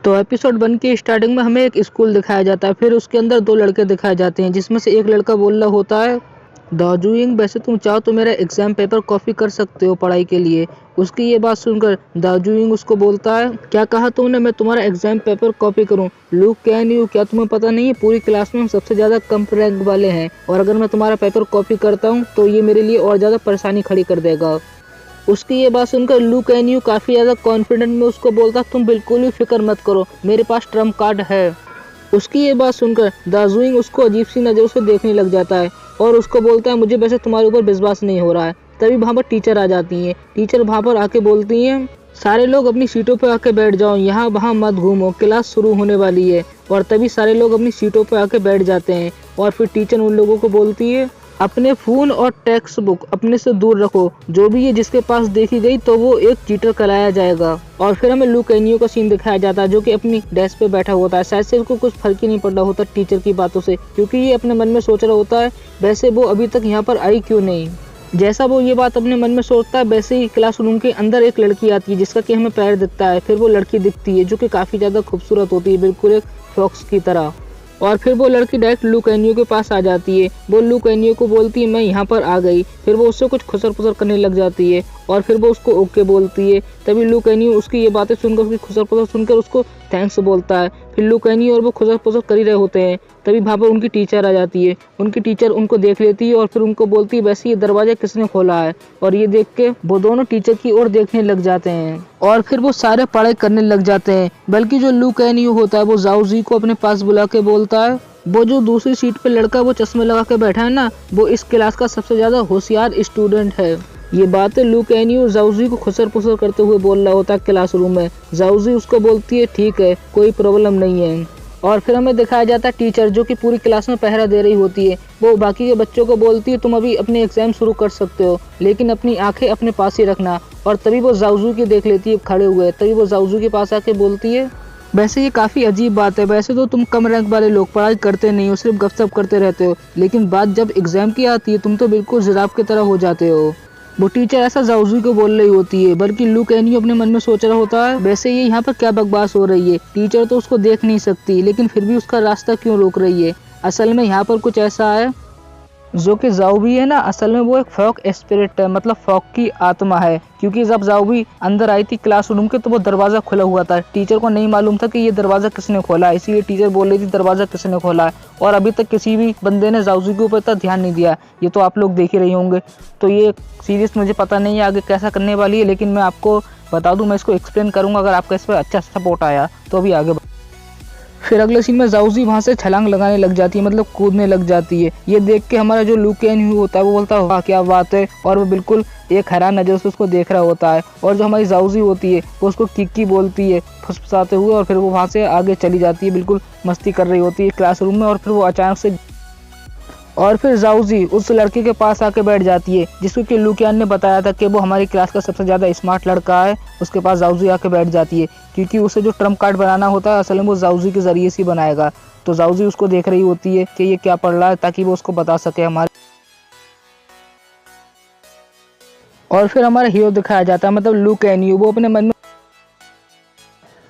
तो एपिसोड 1 की स्टार्टिंग में हमें एक स्कूल दिखाया जाता है। फिर उसके अंदर दो लड़के दिखाए जाते हैं, जिसमें से एक लड़का बोल रहा होता है, दाजुइंग वैसे तुम चाहो तो मेरा एग्जाम पेपर कॉपी कर सकते हो पढ़ाई के लिए। उसकी ये बात सुनकर दाजुइंग उसको बोलता है, क्या कहा तुमने, मैं तुम्हारा एग्जाम पेपर कॉपी करूं? लुक कैन यू, क्या तुम्हें पता नहीं है पूरी क्लास में हम सबसे ज्यादा कम रैंक वाले हैं, और अगर मैं तुम्हारा पेपर कॉपी करता हूं तो ये मेरे लिए और ज्यादा परेशानी खड़ी कर देगा। उसकी ये बात सुनकर लू कैन यू काफी ज्यादा कॉन्फिडेंट में उसको बोलता, तुम बिल्कुल भी फिक्र मत करो, मेरे पास ट्रम्प कार्ड है। उसकी ये बात सुनकर दाजुइंग उसको अजीब सी नजरों से देखने लग जाता है और उसको बोलता है, मुझे वैसे तुम्हारे ऊपर विश्वास नहीं हो रहा है। तभी वहाँ पर टीचर आ जाती हैं। टीचर वहाँ पर आके बोलती हैं, सारे लोग अपनी सीटों पर आके बैठ जाओ, यहाँ वहाँ मत घूमो, क्लास शुरू होने वाली है। और तभी सारे लोग अपनी सीटों पर आके बैठ जाते हैं और फिर टीचर उन लोगों को बोलती है, अपने फ़ोन और टेक्स्ट बुक अपने से दूर रखो, जो भी ये जिसके पास देखी गई तो वो एक चीटर कराया जाएगा। और फिर हमें लू कैन यू का सीन दिखाया जाता है, जो कि अपनी डेस्क पे बैठा होता है। शायद से उसको कुछ फर्क ही नहीं पड़ रहा होता टीचर की बातों से, क्योंकि ये अपने मन में सोच रहा होता है वैसे वो अभी तक यहाँ पर आई क्यों नहीं। जैसा वो ये बात अपने मन में सोचता है, वैसे ही क्लासरूम के अंदर एक लड़की आती है, जिसका कि हमें पैर दिखता है। फिर वो लड़की दिखती है जो कि काफ़ी ज़्यादा खूबसूरत होती है, बिल्कुल एक फॉक्स की तरह। और फिर वो लड़की डायरेक्ट लू कैन यू के पास आ जाती है। वो लू कैन यू को बोलती है, मैं यहाँ पर आ गई। फिर वो उससे कुछ खुसर पुसर करने लग जाती है और फिर वो उसको ओके बोलती है। तभी लू कैन यू उसकी ये बातें सुनकर, उसकी खुसर पुसर सुनकर उसको थैंक्स बोलता है। फिर लू कैन यू और वो खुसर पुसर कर ही रहे होते हैं, तभी वहाँ पर उनकी टीचर आ जाती है। उनकी टीचर उनको देख लेती है और फिर उनको बोलती है, वैसे ये दरवाजा किसने खोला है? और ये देख के वो दोनों टीचर की ओर देखने लग जाते हैं और फिर वो सारे पढ़ाई करने लग जाते हैं। बल्कि जो लू कैन यू होता है वो जाओजी को अपने पास बुला के बोलता है, वो जो दूसरी सीट पे लड़का वो चश्मे लगा के बैठा है ना, वो इस क्लास का सबसे ज्यादा होशियार स्टूडेंट है। ये बातें लू कैन यू जाओजी को खुसर पुसर करते हुए बोल रहा होता है क्लासरूम में। जाओजी उसको बोलती है, ठीक है, कोई प्रॉब्लम नहीं है। और फिर हमें दिखाया जाता है टीचर, जो कि पूरी क्लास में पहरा दे रही होती है। वो बाकी के बच्चों को बोलती है, तुम अभी अपने एग्जाम शुरू कर सकते हो, लेकिन अपनी आंखें अपने पास ही रखना। और तभी वो जाओजू की देख लेती है खड़े हुए। तभी वो जाओजू के पास आके बोलती है, वैसे ये काफ़ी अजीब बात है, वैसे तो तुम कम रैंक वाले लोग पढ़ाई करते नहीं हो, सिर्फ गपशप करते रहते हो, लेकिन बात जब एग्जाम की आती है तुम तो बिल्कुल जिराफ की तरह हो जाते हो। वो टीचर ऐसा जाओजू को बोल रही होती है, बल्कि लू कैन यू अपने मन में सोच रहा होता है, वैसे ये यहाँ पर क्या बकवास हो रही है, टीचर तो उसको देख नहीं सकती, लेकिन फिर भी उसका रास्ता क्यों रोक रही है। असल में यहाँ पर कुछ ऐसा है, जो कि जाओबी है ना, असल में वो एक फॉक स्पिरिट है, मतलब फॉक की आत्मा है। क्योंकि जब जाओबी अंदर आई थी क्लासरूम के तो वो दरवाज़ा खुला हुआ था। टीचर को नहीं मालूम था कि ये दरवाज़ा किसने खोला है, इसीलिए टीचर बोल रही थी दरवाज़ा किसने खोला है। और अभी तक किसी भी बंदे ने जाओबी के ऊपर इतना ध्यान नहीं दिया, ये तो आप लोग देख ही रहे होंगे। तो ये सीरीज मुझे पता नहीं है आगे कैसा करने वाली है, लेकिन मैं आपको बता दूँ, मैं इसको एक्सप्लेन करूँगा। अगर आपका इस पर अच्छा सपोर्ट आया तो अभी आगे। फिर अगले सीन में जाओजी वहाँ से छलांग लगाने लग जाती है, मतलब कूदने लग जाती है। ये देख के हमारा जो लू कैन यू होता है वो बोलता है, वाह क्या बात है, और वो बिल्कुल एक हैरान नज़र से उसको देख रहा होता है। और जो हमारी जाओजी होती है वो उसको किक्की बोलती है फुसफुसाते हुए, और फिर वो वहाँ से आगे चली जाती है, बिल्कुल मस्ती कर रही होती है क्लासरूम में। और फिर वो अचानक से फिर जाओजी उस लड़के के पास आके बैठ जाती है, जिसको कि लू कैन ने बताया था कि वो हमारी क्लास का सबसे ज़्यादा स्मार्ट लड़का है। उसके पास जाओजी आके बैठ जाती है, क्योंकि उसे जो ट्रम्प कार्ड बनाना होता है असल में वो जाओजी के ज़रिए से बनाएगा। तो जाओजी उसको देख रही होती है कि ये क्या पढ़ रहा है, ताकि वो उसको बता सके हमारे। और फिर हमारा हीरो दिखाया जाता है, मतलब लू कैन यू, वो अपने मन में।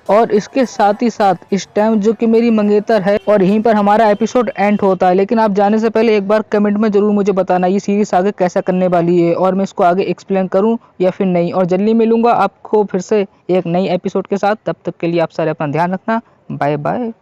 और इसके साथ ही साथ इस टाइम जो कि मेरी मंगेतर है, और यहीं पर हमारा एपिसोड एंड होता है। लेकिन आप जाने से पहले एक बार कमेंट में जरूर मुझे बताना ये सीरीज आगे कैसा करने वाली है, और मैं इसको आगे एक्सप्लेन करूं या फिर नहीं। और जल्दी मिलूंगा आपको फिर से एक नई एपिसोड के साथ, तब तक के लिए आप सारे अपना ध्यान रखना। Bye bye.